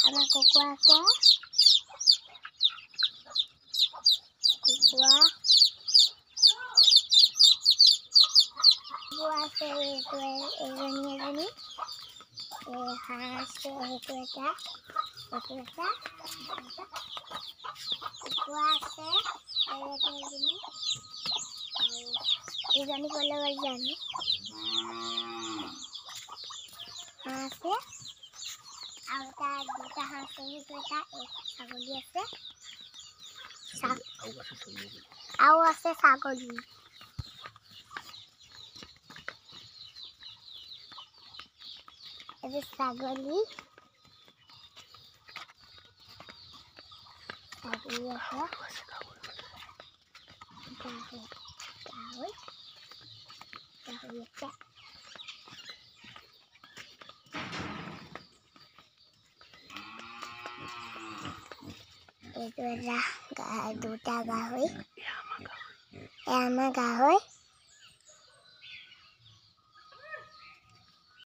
Anak kukuah আছে এজনী হাঁহ আছে এটা কুকুৰা আছে এজনী ক'লে গ'ল জানো হাঁহ আছে আৰু তাৰ দুটা হাঁহ আছে সেইটো এটা ছাগলী আছে আৰু আছে ছাগলী Ada sagoli. Sagoli apa? Sagoli. Sagoli apa? Itu adalah duta gahui. Ama gahui.